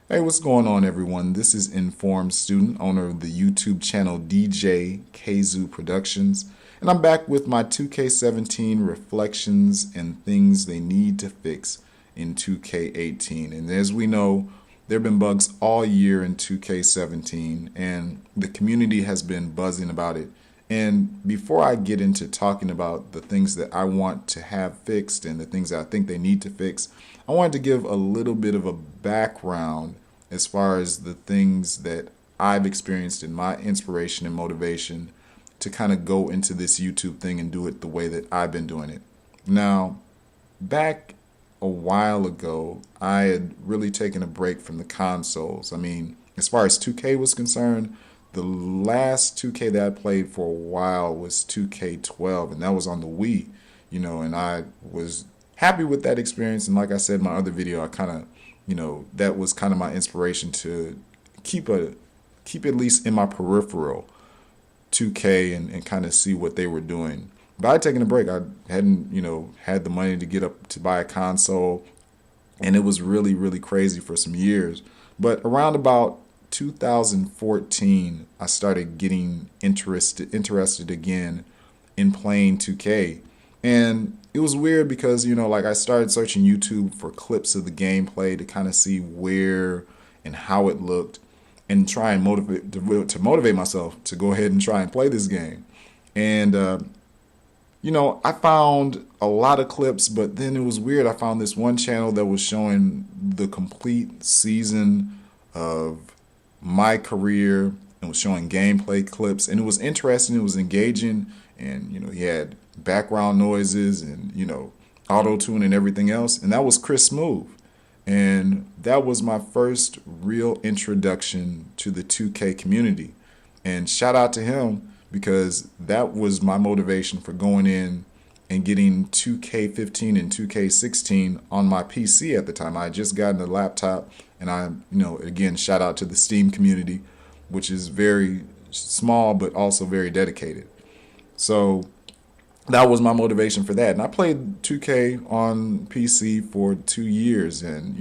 Hey, what's going on, everyone? This is Informed Student, owner of the YouTube channel DJ Kazoo Productions, and I'm back with my 2K17 reflections and things they need to fix in 2K18. And as we know, there have been bugs all year in 2K17, and the community has been buzzing about it. And before I get into talking about the things that I want to have fixed and the things that I think they need to fix, I wanted to give a little bit of a background as far as the things that I've experienced in my inspiration and motivation to kind of go into this YouTube thing and do it the way that I've been doing it. Now, back a while ago, I had really taken a break from the consoles. I mean, as far as 2K was concerned, the last 2K that I played for a while was 2K12, and that was on the Wii, and I was happy with that experience. And like I said in my other video, I kind of, that was kind of my inspiration to keep at least in my peripheral 2K and kind of see what they were doing. But I'd taken a break. I hadn't, had the money to get up to buy a console, and it was really, really crazy for some years. But around about 2014, I started getting interested again in playing 2K. And it was weird because, like I started searching YouTube for clips of the gameplay to kind of see where and how it looked and try and motivate myself to go ahead and try and play this game. And I found a lot of clips, but then it was weird. I found this one channel that was showing the complete season of my career and was showing gameplay clips, and it was interesting. It was engaging, and he had background noises and auto tune and everything else, and that was Chris Smooth. And that was my first real introduction to the 2K community. And shout out to him, because that was my motivation for going in and getting 2K15 and 2K16 on my PC at the time. I had just gotten a laptop, and again, shout out to the Steam community, which is very small but also very dedicated. So that was my motivation for that. And I played 2K on PC for 2 years, and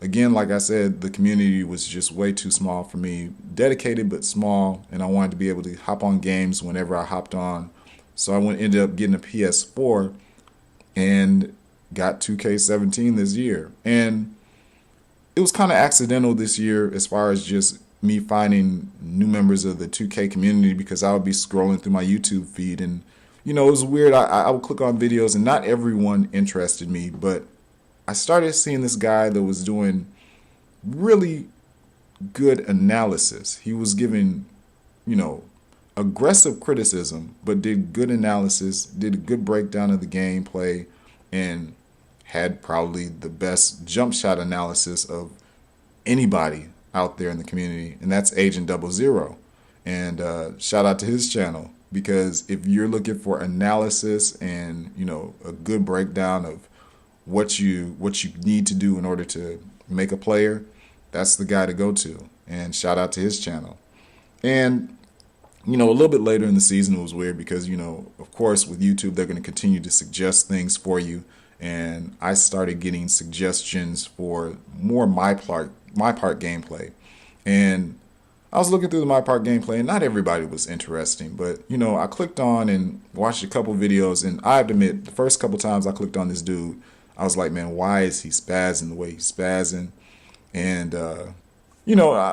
again, like I said, the community was just way too small for me. Dedicated but small, and I wanted to be able to hop on games whenever I hopped on. So ended up getting a PS4 and got 2K17 this year. And it was kind of accidental this year as far as just me finding new members of the 2K community, because I would be scrolling through my YouTube feed, and it was weird. I would click on videos and not everyone interested me, but I started seeing this guy that was doing really good analysis. He was giving, aggressive criticism, but did good analysis, did a good breakdown of the gameplay, and had probably the best jump shot analysis of anybody out there in the community, and that's Agent 00. And shout out to his channel, because if you're looking for analysis and a good breakdown of what you need to do in order to make a player, that's the guy to go to. And shout out to his channel. And a little bit later in the season, it was weird because of course with YouTube they're going to continue to suggest things for you, and I started getting suggestions for more my part gameplay. And I was looking through the My Part gameplay, and not everybody was interesting, but I clicked on and watched a couple videos, and I have to admit, the first couple times I clicked on this dude, I was like, man, why is he spazzing the way he's spazzing? And I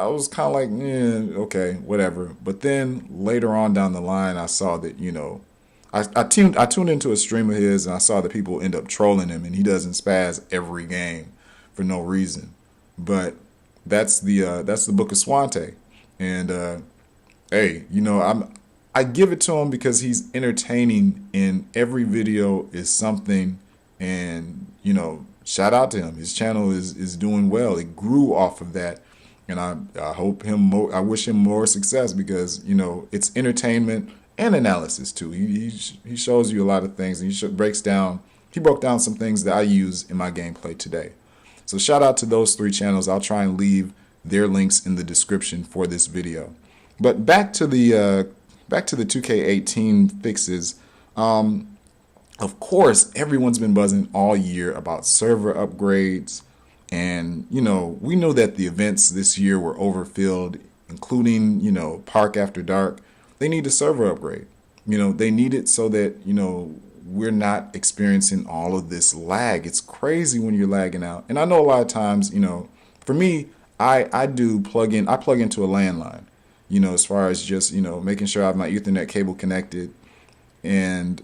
was kind of like, okay, whatever. But then later on down the line, I saw that I tuned into a stream of his, and I saw that people end up trolling him, and he doesn't spaz every game for no reason. But that's the Book of Swante. And hey, I give it to him because he's entertaining, and every video is something. And shout out to him. His channel is doing well. It grew off of that, and I hope him more. I wish him more success, because it's entertainment and analysis too. He shows you a lot of things, and he broke down some things that I use in my gameplay today. So shout out to those three channels. I'll try and leave their links in the description for this video. But back to the 2K18 fixes. Of course, everyone's been buzzing all year about server upgrades, And, we know that the events this year were overfilled, including, Park After Dark. They need a server upgrade. They need it so that, we're not experiencing all of this lag. It's crazy when you're lagging out. And I know a lot of times, for me, I plug into a landline, as far as just, making sure I have my Ethernet cable connected. And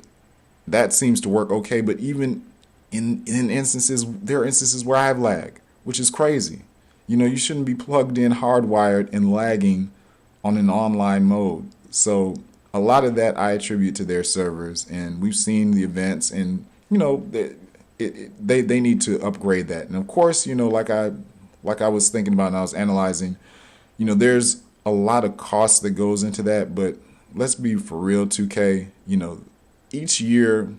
that seems to work okay. But even in instances, there are instances where I have lag, which is crazy. You shouldn't be plugged in hardwired and lagging on an online mode. So a lot of that I attribute to their servers, and we've seen the events, and they need to upgrade that. And of course, like I was thinking about and I was analyzing, there's a lot of cost that goes into that. But let's be for real, 2K. Each year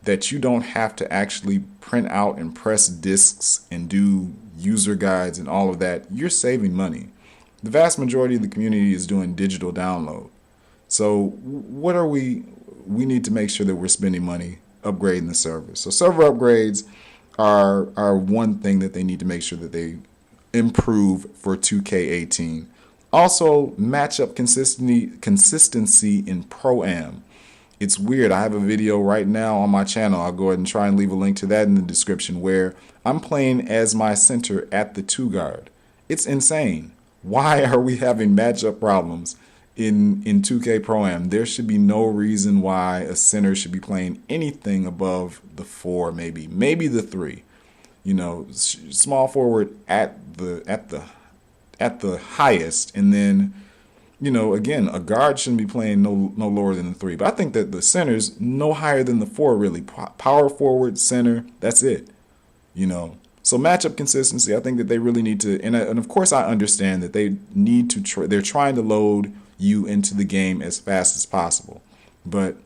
that you don't have to actually print out and press discs and do user guides and all of that, you're saving money. The vast majority of the community is doing digital download. So we need to make sure that we're spending money upgrading the servers. So server upgrades are one thing that they need to make sure that they improve for 2K18. Also, matchup consistency in Pro-Am. It's weird. I have a video right now on my channel. I'll go ahead and try and leave a link to that in the description, where I'm playing as my center at the 2 guard. It's insane. Why are we having matchup problems in 2K Pro-Am? There should be no reason why a center should be playing anything above the 4, maybe the 3. Small forward at the highest, and then again, a guard shouldn't be playing no lower than the 3. But I think that the center's no higher than the 4, really. Power forward, center, that's it. So matchup consistency, I think that they really need to, and of course I understand that they need to, they're trying to load you into the game as fast as possible. But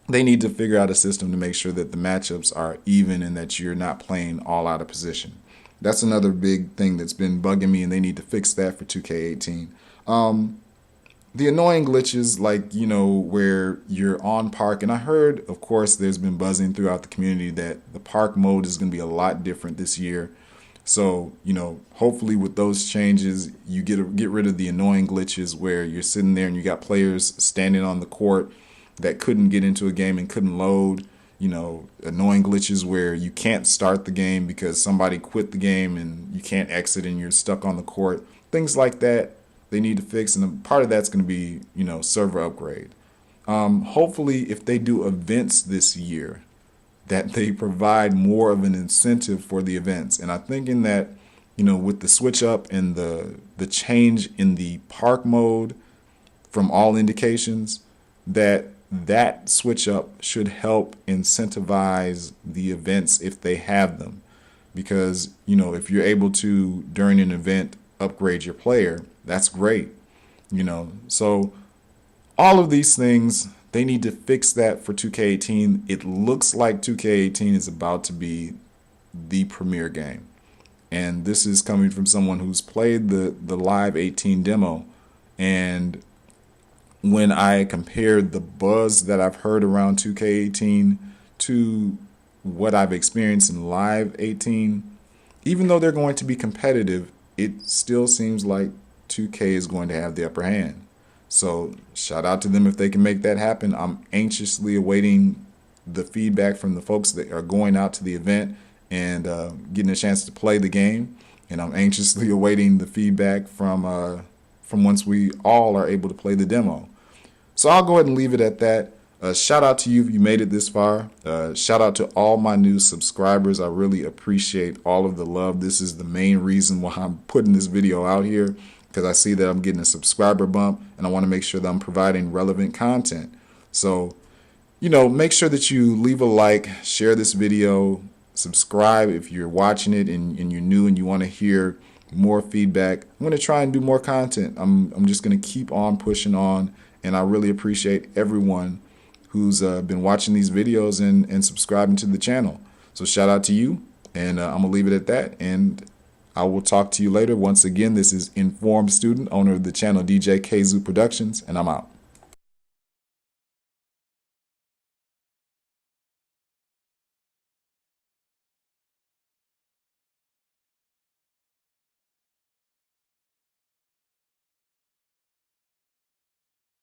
they need to figure out a system to make sure that the matchups are even and that you're not playing all out of position. That's another big thing that's been bugging me, and they need to fix that for 2K18. The annoying glitches, like, where you're on park. And I heard, of course, there's been buzzing throughout the community that the park mode is going to be a lot different this year. So, hopefully with those changes, you get rid of the annoying glitches where you're sitting there and you got players standing on the court that couldn't get into a game and couldn't load. Annoying glitches where you can't start the game because somebody quit the game and you can't exit and you're stuck on the court. Things like that they need to fix, and part of that's going to be, server upgrade. Hopefully, if they do events this year, that they provide more of an incentive for the events. And I'm thinking that, with the switch up and the change in the park mode, from all indications, that switch up should help incentivize the events if they have them. Because, if you're able to, during an event, upgrade your player, that's great. So all of these things, they need to fix that for 2K18. It looks like 2K18 is about to be the premier game. And this is coming from someone who's played the live 18 demo. And when I compared the buzz that I've heard around 2K18 to what I've experienced in live 18, even though they're going to be competitive, it still seems like 2K is going to have the upper hand. So shout out to them if they can make that happen. I'm anxiously awaiting the feedback from the folks that are going out to the event and getting a chance to play the game. And I'm anxiously awaiting the feedback from once we all are able to play the demo. So I'll go ahead and leave it at that. Shout out to you if you made it this far. Shout out to all my new subscribers. I really appreciate all of the love. This is the main reason why I'm putting this video out here, because I see that I'm getting a subscriber bump, and I want to make sure that I'm providing relevant content. So, make sure that you leave a like, share this video, subscribe if you're watching it and you're new and you want to hear more feedback. I'm going to try and do more content. I'm just going to keep on pushing on, and I really appreciate everyone who's been watching these videos and subscribing to the channel. So shout out to you, and I'm going to leave it at that, and I will talk to you later. Once again, this is Informed Student, owner of the channel DJ Kzoo Productions, and I'm out.